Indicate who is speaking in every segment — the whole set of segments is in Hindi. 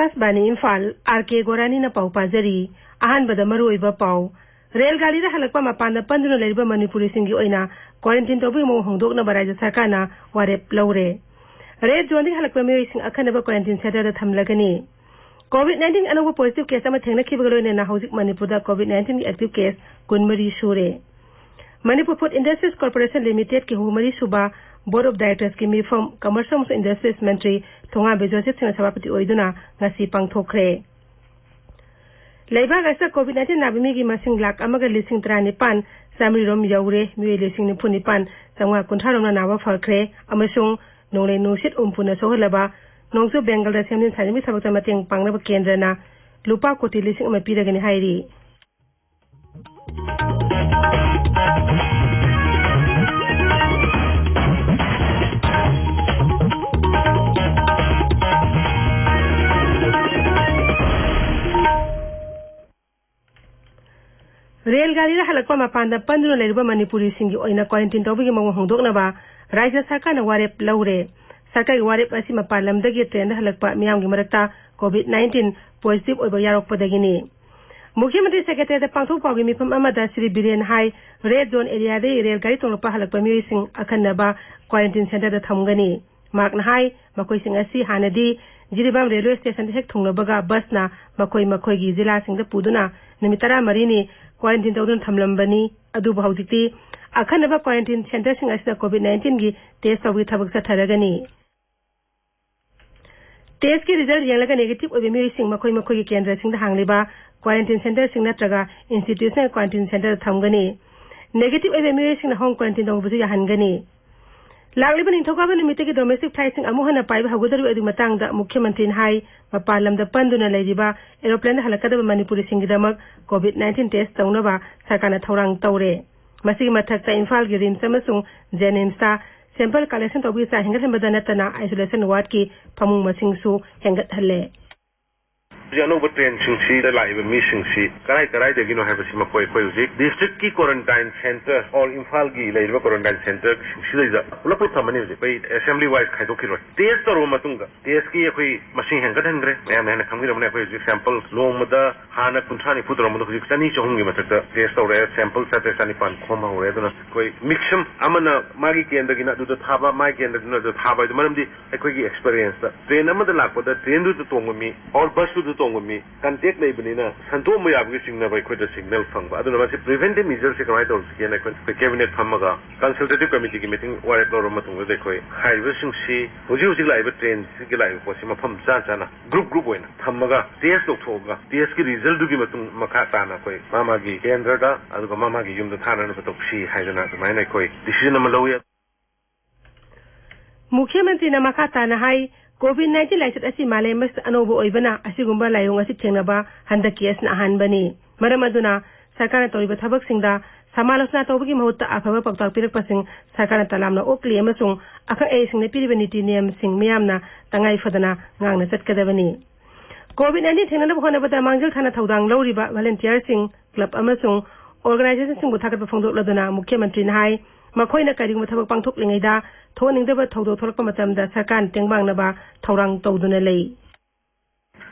Speaker 1: आकाशवाणी इम्फाल आरके गोरानी न पाउ पाजरी अहानबद मरुइबा पाउ रेलगाड़ी हलक्पा मपान पंदुन लेरिबा मणिपुरी सिंगी ओइना क्वारंटाइन तौबी मो होंदोकना राज्य सरकारना वारेप लौरे रेड जोन हलक्पा मियोइसिंग अखनबा क्वारंटाइन सेंटर थमलगनी कोविड-19 अनोबा पॉजिटिव केस अमा थेंगनखिबगा लोइना हौजिक मणिपुरदा कोविड-19 एक्टिव केस 20 सूरे Manipur food industries corporation limited की हुमरी सुबा बोर्ड ऑफ डायरेक्टर्स की मिफम कमर्शियल इंडस्ट्रीज मंत्री थोंगा बेजोसेफ सिंह सभापति ओइदुना ngasi पांगथोखरे लेबाग असा कोविड-19 नाबिमी की मसिंग लाख अमगा लिसिंग 39 सामरीरोम यौरे मिवे लिसिंग निपुनिपान संगा कुंथारोमना नावा फरखरे अमसुंग नोले नुसित उमपुना सोहलबा नोंसु बेंगल दा सेमनिन सानिमी सबकता मतेंग पांगनब केंद्रना लुपा कोटी लिसिंग अमा पिरगनि हाइरी रेलगाड़ी हलक्पा मपान पंदुन लेरिबा मणिपुरी सिंगी ओइना क्वारंटाइन तौबगी मव होंदोकनबा राज्य सरकारना वारेप लौरे सरकारी वारेप असि मपान लमदगी ट्रेन हलक्पा मियामगी मरक्ता कोविड-19 पॉजिटिव ओइबा यारोकपदगिनी मुख्यमंत्री सेक्रेटरी पांथोक पाउगी मिफम अमदा श्री बिरेन हाई रेड जोन एरिया दे रेलगाड़ी तोंगलपा हलक्पा मियोइसिंग अखनबा क्वारंटाइन सेंटर दा थमगनी मार्कना हाई मकोइसिंग असि हानदी जिरिबाम रेलवे स्टेशन हेक थोंगलबगा बसना मकोई जिला सिंह पुदुना निमितरा मरीनी क्वारंटाइन तौदुन थमलंबनी अदुबु हौजिक्ति अखनबा क्वारंटाइन सेंटर सिंह असि कोविड-19 की टेस्ट तौगी थबक चथरगनी टेस्ट की रिजल्ट येंगलगा नेगेटिव ओइबे मियोइसिंग मकोई की केंद्र सिंह हांगलिबा क्वारंटाइन सेंटर सिंह नत्रगा इंस्टीट्यूशनल क्वारंटाइन सेंटर थमगनी नेगेटिव ओइबे मियोइसिंग होम क्वारंटाइन तौबुजु याहनगनी लागलिबा निंथौकाबा निमित्त की डोमेस्टिक फ्लाइटसिंग अमुहना पाइबा हगुदरु अदु मतंगदा मुख्यमंत्री हाई मपान लमदा पंदुना लेरिबा एरोप्लेन हलकदबा मणिपुरी सिंगिदमक कोविड-19 टेस्ट तौनबा सरकारना थौरांग तौरे मसिगी मथकता इम्फाल की रिम्स अमसुंग जेनिम्सता सैंपल कलेक्शन तौबी सा हेंगतहनबदा नतना आइसोलेशन वार्ड की फमुंग मसिंगसु हेंगतहल्ले
Speaker 2: अनौब ट्रेन लाइव मीसी कई मकोई डिस्ट्रिक्ट की क्वारंटाइन सेंटर और इम्फाल की क्वारंटाइन सेंटर पुलप थमनी असेंबली वाइज खाइदोखिरोय टेस्ट तौर टेस्ट की मसिंग हेंगतहनग्रे मैम हेन खंगीरमने सैंपल नोमद हाना 50 निफु तौरमद हुजिक 200 चहुंगी मथक टेस्ट तौरे सैंपल 7-5 खोम हौरे अदुना कोई मिक्सम अमना मागी केंद्र की नदुद थाबा माई केंद्र दुना थाबा मरमदी अखोगी एक्सपीरियंस ट्रेन अमद लाकपद ट्रेन दु तोंगमी और बस दु तोंगमी कंटेक्ट लेबनिना संतोम याबगे सिग्नल बाइखोद सिग्नल फंगबा अदुना मासे प्रिवेंटिव मेजर से कमाय तौरसिकेना कैबिनेट फमगा कंसल्टेटिव कमिटी की मीटिंग वारेप लौर मतुंग देखोय हाइबसिंगसी हुजी लाइव ट्रेन की लाइव पोसी मफम चाना ग्रुप होइना थमगा टेस्ट तौथोगा टेस्ट की रिजल्ट दुगी मतुंग मखा ताना कोई मामागी केंद्रदा अदुगा मामागी युमदा थानाना तौसी हाइजना माइना कोई डिसीजन अमा लौया
Speaker 1: मुख्यमंत्री न मखा ताना हाई कोविड-19 लाइसेट असि मालेमस अनोबो ओइबना असिगुंबा लायोंग असि थेंगनबा हंदक केस ना अहानबनी मरम अदुना सरकारना तौरिबा थबक सिंगदा समालोचना तौबगी महत्ता अफबा पक्ताक पिरकपसिंग सरकारना तलामना ओक्ली अमसुंग अखं एसिंगने पिरिबा नीति नियम सिंग मियामना तंगाई फदना ngang चटकदबनी कोविड-19 थेंगनबा होनबदा मांगजल थाना थौदांग लौरिबा वॉलंटियर सिंग क्लब अमसुंग ऑर्गेनाइजेशन सिंग बुथाकत फोंदोकलदुना मुख्यमंत्री नाहाई मखोइना करिगुम थबक पांगथोकलिङैदा थोनिंगदबा थौदो थोलकपा मतमदा सरकार तेंबांगनबा थौरांग तौदुना लई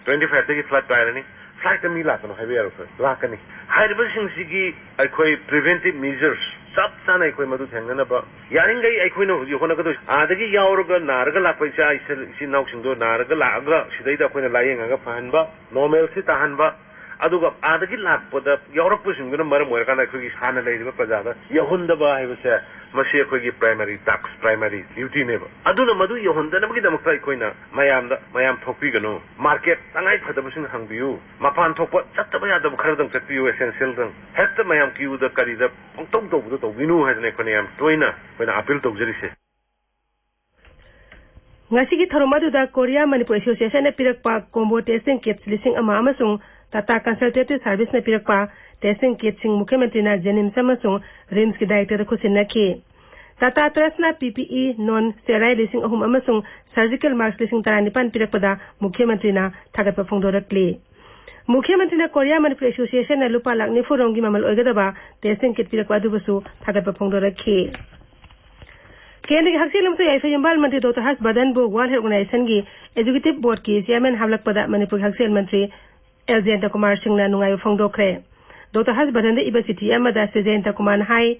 Speaker 2: 25 तगी फ्लाइट पाइरनी फ्लाइट मी लाकनो हाइवे एयरपोर्ट लाकनी हाइरबसिंगसिगी अखोई प्रिवेंटिव मेजर्स सब साना अखोई मदु थेंगनबा यारिंगै अखोइनो योखनगदो आदगी यावरगा नारगा लापैसा इसी नाउसिंगदो नारगा लागा सिदैदा अखोइना लायेंगागा फहनबा नॉर्मल से ताहनबा अदुगा आदगी लापदा यावरपसिंगना मरम ओरकाना अखोगी साना लैरिबा प्रजादा यहुंदबा हाइबसे मसी अखोगी प्राइमरी टास्क प्राइमरी ड्यूटी नेबा अदुना मदु यहुंदनबगी दमक्ता अखोइना मयाम थोपीगनो मार्केट तंगाई फदबसिंग हंगबियु मपान थोप चत्तबा यादब खरदंग चत्पियु एसेंशियल दंग हेत मयाम किउदा करिदा पंगतों तौबदो तौबिनु हाजने कोने याम तोइना कोइना अपील तौजरिसे
Speaker 1: ngasi tharumadu Korea Manipur Association na pirakpa combo testing kits lising ama amasung Tata Consultative Service na pirakpa testing kits sing Mukhyamantri na Jenim samasung RIMS ki director khusin nakhi Tata Trust na PPE non sterile lising ahum amasung surgical mask lising 95 pirakpada Mukhyamantri na thagatpa phongdorakli Mukhyamantri na Korea Manipur Association na lupa lakni furongi mamal oigadaba testing kit pirakpa dubasu thagatpa phongdorakhi केंद्र के हकसील अमसुंग याइफा मंत्री डॉक्टर हर्षवर्धन बु वर्ल्ड हेल्थ ऑर्गेनाइजेशन की एग्जीक्यूटिव बोर्ड की चेयरमैन हामलकपदा मणिपुर हकसील मंत्री एल जयंत कुमार सिंह नुंगाई फोंदोखरे डॉक्टर हर्षवर्धन इब चिठी अमदा श्री जयंत कुमार हाई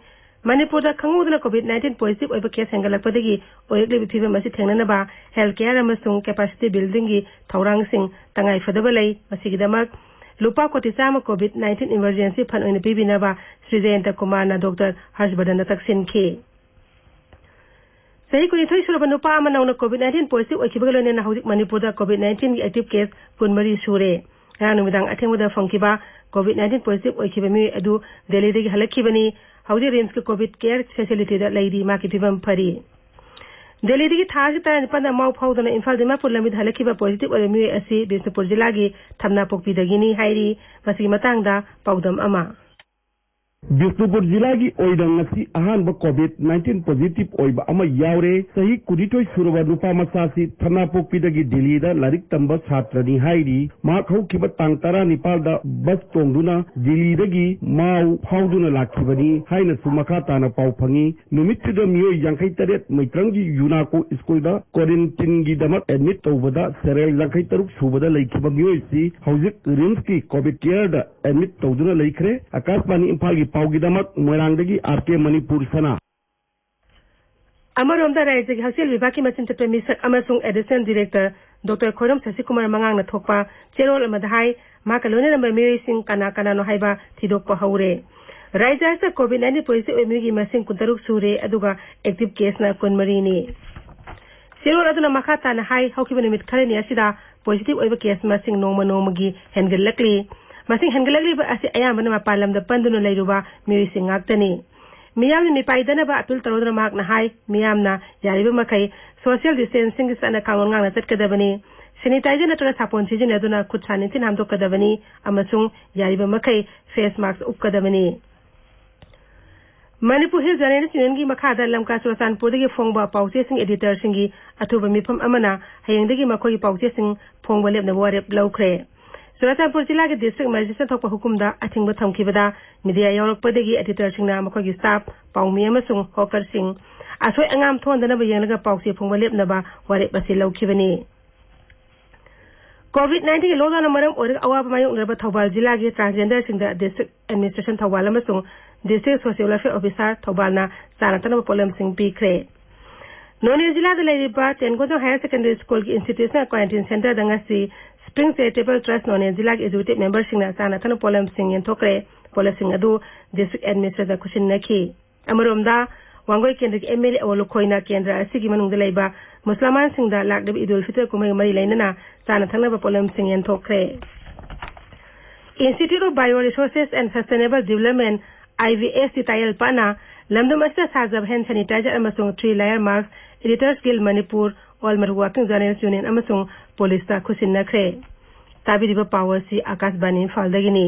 Speaker 1: मणिपुर खंगुदना कोविड-19 पॉजिटिव ओइब केस हेंगलकपदगी ओइगलिबि फिबम असी थेंगननबा हेल्थ केयर अमसुंग कैपेसिटी बिल्डिंग की थौरांगसिंग तंगाई फदबा लई मसिगिदमक लुपा कोटी चामा कोविड-19 इमरजेंसी फंड ओइना पिबिनबा श्री जयंत कुमार ना डॉक्टर हर्षवर्धन तकसिनखी सही कुनिथोई सुरब नुपा अमा नौना कोविड-19 पॉजिटिव ओइखिबगा लोइना हौजिक मणिपुर कोविड-19 की एक्टिव केस 19 सूरे नुमिदांग अथेंगबदा फंखिबा कोविड-19 पॉजिटिव ओइखिबा मी अदु दिल्लीदगी हलखिबनी हौजिक रिम्स के कोविड केयर फैसिलिटी दा लैदी माकी फिबम फरी दिल्लीदगी थागी ता निपंदा माउ फाउदना इम्फाल दिमापुर लमिद हलखिबा पॉजिटिव ओइ मी असि बिष्णुपुर जिला की थमना पोकपीदगिनी हाइरी मसी मतंगदा पाउदम अमा
Speaker 3: बिष्णुपुर जिला की ओइदंगसी अहानब कोविड-19 पॉजिटिव ओइबा अमा यावरे सही कुदितोय सुरबा नुपा मसासी थनापोकपीदगी दिल्लीदा लारिक तंबा छात्रनी हाइरी माक हौखिबा तांग 19 दा बस तोंगदुना दिल्लीदगी माउ फाउदुना लाखिबनी हाइना सुमखा ताना पाउ फंगी नुमितुदा मियोय 53 मैत्रंगी यूनाको स्कूलदा क्वारंटाइन की दमक एडमिट तौबदा सेरेल 53 सुबदा लैखिबा मियोयसी हौजिक रिम्स की कोविड केयर दा एडमिट तौदुना लैखरे आकाशवाणी इम्फाल की पाउगिदमक मोरांगदगी आरके मणिपुर सना
Speaker 1: अमरोमदा राज्य की हकसील विभाग की मचिन चटपे मिसक अमसुंग additional director doctor Khoram Shashikumar मंगांगना थोकपा चेरोल अमदहाई माकलोने नंबर मेरिसिंग कना कनानो हाइबा थिदोकपा हौरे राज्य से कोविड-19 पॉजिटिव एमगी मसिंग 13 सूरे अदुगा एक्टिव केस ना 19 नि चेरोल अदुना मखा ताना हाई हौकिबा निमित खरेनि असिदा पॉजिटिव ओइबा केस मसिंग नोमगी हेनगलकली मसिंग हेनगलकली असे अयामना मपालमदा पंदुना लैरुबा मिरिसिंग गाक्तनी मियामनि मिपाइदनबा अपिल तरोदना माकना हाई मियामना यारिबा मखै सोशल डिस्टेंसिंग सना कांगोन गांगना चटकदबनी सैनिटाइजर नत्रगा सापोन सिजिनदुना खुद सानिथिन हामदोकदबनी अमसुंग यारिबा मखै फेस मास्क उपकदबनी मणिपुर हिल जर्नलिस्ट यूनियन की मखादा लमका सुरसानपुरदगी फोंगबा पाउचेसिंग एडिटर सिंगी अथुबा मिफम अमना हयेंदगी मखोगी पाउचेसिंग फोंगबा लेबना वारेप लौखरे सुरसानपुर जिला के डिस्ट्रिक्ट मजिस्ट्रेट थोप हुकुमदा अथिंग थमखिबदा मीडिया यौरकपदगी एडिटर सिंगना मखोगी स्टाफ पाउमी अमसुंग हॉकर सिंग असोय अंगाम थोंदनबा येंगलगा पाउचे फोंगबा लेबनबा वारेप असे लौखिबनी कोविड-19 के लॉकडाउन मरम और अवाब मायोंगरबा थौबाल जिला के ट्रांसजेंडर सिंगदा डिस्ट्रिक्ट एडमिनिस्ट्रेशन थौबाल अमसुंग डिस्ट्रिक्ट सोशल वेलफेयर ऑफिसर थौबालना चानतनबा पोलम सिंह पीखरे नोने जिला द लेरिबा टेनगोदो हायर सेकेंडरी स्कूल की इंस्टीट्यूशनल क्वारंटाइन सेंटर दंगसी स्प्रिंग चैरिटेबल ट्रस्ट नोने जिला के एग्जीक्यूटिव मेंबर सिंगना चानतन पोलम सिंह यंथोकरे पोलम सिंह अदु डिस्ट्रिक्ट एडमिनिस्ट्रेटर खुशिन नखी अमरोमदा वांगोई केंद्र के एमएलए ओलुखोइना केंद्र असिगी मनुंग लेबा मुसलमान सिंगदा लाकदब ईदुल फितर कुमै मरी लेनना चानथंगनबा पोलम सिंह यंथोकरे institute of bio resources and sustainable development IVS की टाइल पाना लमदम अस्ता साजब हैंड सैनिटाइजर अमसुंग 3 layer mask editors guild Manipur ऑलमर वर्किंग जर्नलिस्ट यूनियन अमसुंग पुलिस ता खुशिन नखरे ताबिरिबा पावर सी आकाशवाणी फालदगिनी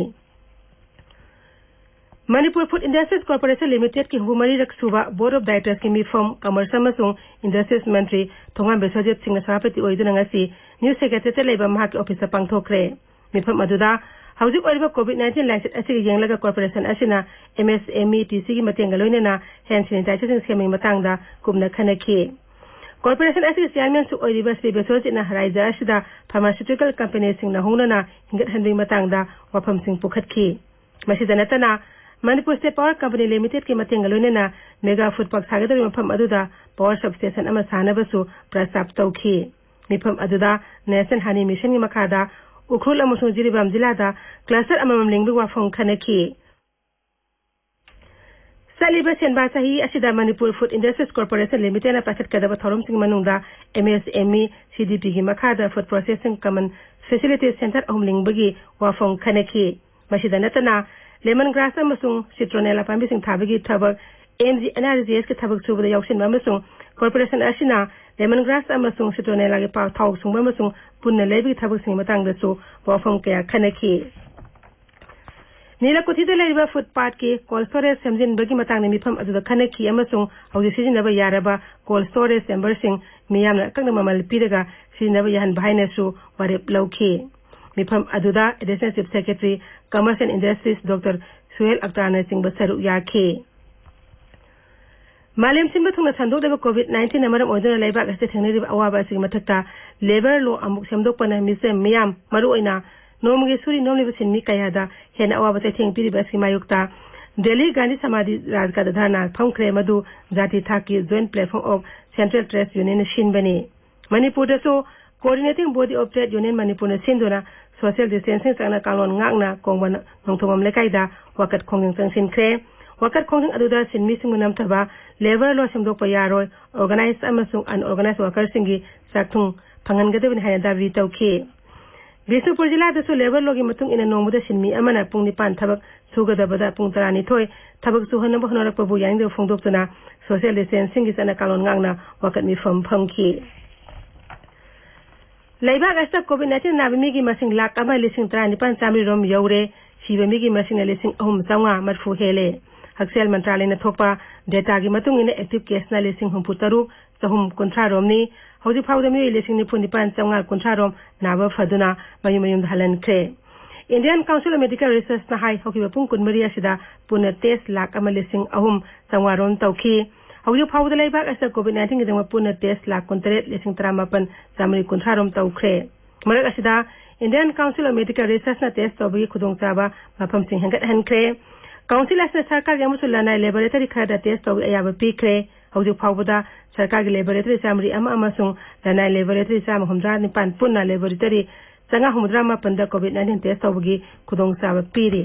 Speaker 1: Manipur food industries corporation limited की हुमरी रखसुबा बोर्ड ऑफ डायरेक्टर्स की मिफम कमर्स अमसुंग इंडस्ट्रीज मंत्री थोंगाम बेसोजेट सिंह सभापति ओइदुना ngasi न्यू सेक्रेटरी लेबा महाक ऑफिसर पांगथोखरे मिफम अदुदा हौजिक ओरिबा कोविड-19 लाइसेंस असिगी येंगलगा कॉर्पोरेशन असिना MSME TC की मतेंग लोइनेना हैंड सैनिटाइजर सेमिंग मतंगदा कुमना खनखी कॉर्पोरेशन असिगी चेयरमैन सु ओरिबा श्री बेसोजिना राज्य असिदा फार्मास्यूटिकल कंपनी सिंग नहुनना हिंगत हंदिंग मतंगदा वफम सिंग पुखतखी मसिदा नतना Manipur state power company limited की मतेंग लोइनेना मेगा फूड पार्क सागदरी मफम अदुदा पावर सबस्टेशन अमा सानबसु प्रस्ताव तौखी मिफम अदुदा नेशनल हनी मिशन की मखादा उखरुल अमसुंग जिरिबाम जिलादा क्लस्टर अमम लिंगबु वाफों खनखी सलीबा सेनबा सही असिदा Manipur food industries corporation limited ना पासत कदबा थौरम सिंग मनुंगदा MSME CDP की मखादा food processing common facility centre अहम लिंगबगी वाफों खनखी मसिदा नतना लेमन ग्रास अमसुंग सिट्रोनेला पांबी सिंग थाबगी थबक MG NRGS के थबक सुबदा यावसिन अमसुंग कॉर्पोरेशन असिना लेमन ग्रास अमसुंग सिट्रोनेला के पाव थाव सुंग अमसुंग पुन्ना लेबी थबक सिंग मतंगदसु वाफों कया खनखी नीलकुथिदा लेरिबा फुटपाथ के कोल्ड स्टोरेज सेमजिन बगी मतंग मिफम अदुदा खनखी अमसुंग हौजि सिजिनबा यारबा कोल्ड स्टोरेज चेंबर सिंग मियामना कंग ममल पिरगा सिजिनबा याहन भाइनेसु वारेप लौखी मिफम अदुदा additional chief secretary commerce and industries doctor Suhel Akhtar Singh बसरु याखी मालेम सिंबा थुंगना संदोकदेबा कोविड-19 अमरम ओइदना लेबाक असे थेंगनेरिबा अवाबा असिग मथक्ता लेबर लॉ अमुक सेमदोकपना मिसे मियाम मरु ओइना नोमगे सुरी नोमलिबा सिनमी कयादा हेना अवाबा थेंग पिरिबा असिग मायुक्ता दिल्ली गांधी समाधि राजका धरना फंखरे मधु जाति थाकी joint platform of central trade union शिनबनी मणिपुर दसो coordinating body of trade union Manipur ने सिंदुना सोशल डिस्टेंसिंग चंगना कालोन ngakna kongban nongthomam lekaida wakat khongjing changsin khre wakat khongjing aduda sinmi sing namthaba labor law semdokpa yaroi organized amasung unorganized workers singi sakthung phangangadebin hayna dabi tawkhi Bisnupur jila dasu labor law gi matung ina nongmuda sinmi amana pungni pan thabak sugadabada pung 12 thabak suhanna bohnorak pabu yang de phongdoktuna social distancing gi sana kalon ngakna wakat mi phangki Laibak asta COVID-19 nabimi gi masing lak ama lising 39 rom yaure sibami gi masing lising ahum sanga marfu hele haksel mantralay na thokpa data gi matung ina active case na lising humputaru sahum kontra rom ni hauji phawdami lising ni punipan sanga kontra rom naba faduna mayum dhalan kre Indian Council of Medical Research na hai hoki bapung kunmari asida puna test lak ama lising ahum sanga rom tawki Hauju phawda laibak asa COVID-19 gidang puna test lak kontret lising 38 samri kuntrarom tawkhre marak asida Indian Council of Medical Research na test tawbi khudong chaba mafam sing hangat hankre council asna sarkar gi amusulana laboratory khada test tawbi ayaba pikre hauju phawda sarkar gi laboratory samri ama sung lana laboratory sam humdra ni pan punna laboratory sanga humdra ma panda COVID-19 test tawbi khudong chaba piri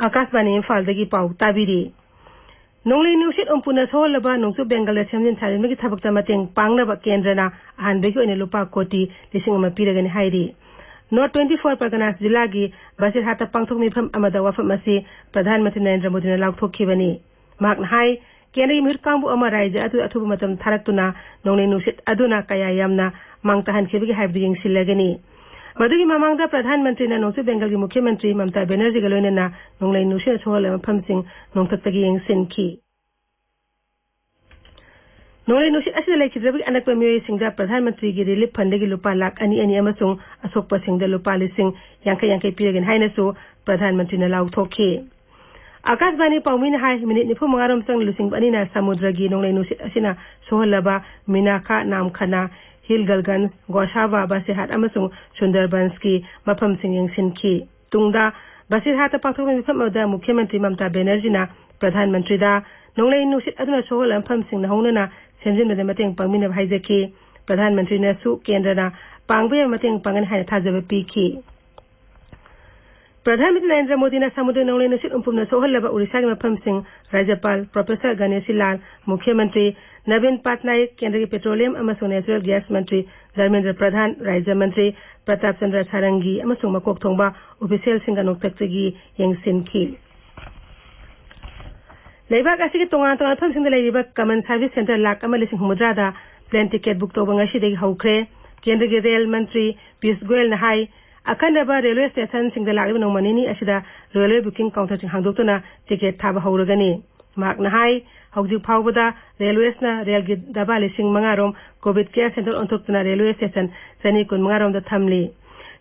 Speaker 1: Akashbani Imphal dagi paw tabiri Nonglei nusit umpuna sohlaba nongsu Bengal da semjin tharin magi thabakta mateng pangnaba kendrana ahanbegi oine lupa koti lising ama piragani hairi North 24 Parganas jila gi basir hata pangthok mifam amada wafam asi Pradhan Mantri Narendra Modi na laukthokkhibani mahakna hai kendra gi mirkangbu ama raija atu athuba matam tharaktuna nonglei nusit aduna kaya yamna mangtahan khibagi haibdi yengsilagani Madugi mamangda Pradhan Mantri na nongsu Bengal gi Mukhyamantri Mamata Banerjee galoina na nonglei nusit sohlaba phamsing nongtaktagi yengsinki Nonglei nusit asida leikhidrabi anakpa miyoi singda Pradhan Mantri gi relief fund gi lupa lakh ani amasung asokpa singda lupa lising yankai piragin hainasu Pradhan Mantri na lauthokhi Akashbani Paumina hai minute nifu mangarom sang lusing ani na samudra gi nonglei nusit asina sohlaba Minaka Namkhana Hilgalgan Goshava Basihat amasung Sundarbans ki mafam singyang sinki tungda Basihat pangthok mifam da Mukhyamantri Mamata Banerjee na Pradhan Mantri da nonglei nusit aduna soholam pham sing na hongnana semjin da mateng pangmina haijaki Pradhan Mantri na su kendra na pangbe mateng pangan haina thajaba piki Pradhan Mantri Narendra Modi na samudra nonglei nusit umpumna soholaba Orissa gi mafam sing Rajyapal Professor Ganeshi Lal Mukhyamantri Navin Patnaik Kendra gi Petroleum amasung Natural Gas Mantri Dharmendra Pradhan Rajya Mantri Pratap Chandra Sarangi amasung makok thongba official singa noktaktagi yengsinki Laibak asigi tongan pham singda laiba Common Service Center lak ama lising humudra da plane ticket book to banga shidegi haukre Kendra gi Rail Mantri Piyush Goyal na hai akandaba railway station singda lak no manini asida railway booking counter sing hangdoktuna ticket thaba hauragani mak na hai hauju phawbada railways na rail gi daba lising mangarom covid care center ontoktuna railway station sani kun mangarom da thamli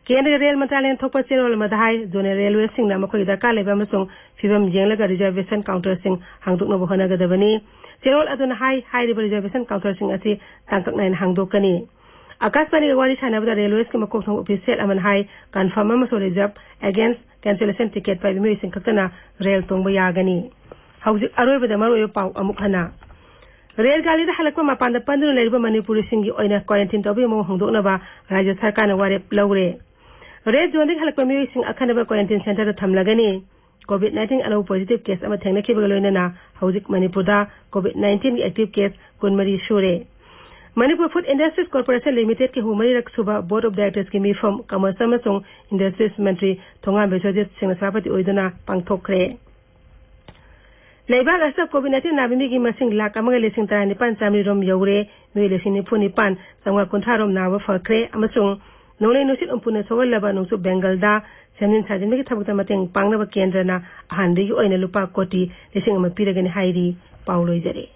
Speaker 1: Kendra Rail Mantralay thokpa cherol madhai zone railway sing na makoi da ka leba masung fibam jenglaga reservation counter sing hangdukna bohana gadabani cherol aduna high reservation counter sing asi tangkakna hangdokani Akashbani wari sanabda railways ki makok thong official aman hai confirm ama so reserve against cancellation ticket pai mi sing kaktana rail tongba yagani hauji aroibada maroyo pau amuk hana Rail gali da halakwa mapanda pandunu leriba Manipuri singi oina quarantine tobi mo hongdokna ba Rajya Sarkar na ware laure Red zone halakwa mi sing akhanaba quarantine center da thamlagani COVID-19 alo positive case ama thengna ki bagaloina na hauzik Manipur da COVID-19 active case kunmari shure Manipur Food Industries Corporation Limited ki humari raksuba board of directors ki mi from commerce amasung industries mantri thonga Besojit Singh Sapati oiduna pangthokre Laibak asa COVID-19 nabimi gi masing lak amaga lising 39 samri rom yaure mi lising ni phuni pan sangwa kontharom nawa fakre amasung nonglei nusit umpuna sowalaba nongsu Bengal da semjin sajin mi thabukta mateng pangnaba kendra na ahanri gi oina lupa koti lising ama piragani hairi pauloi jare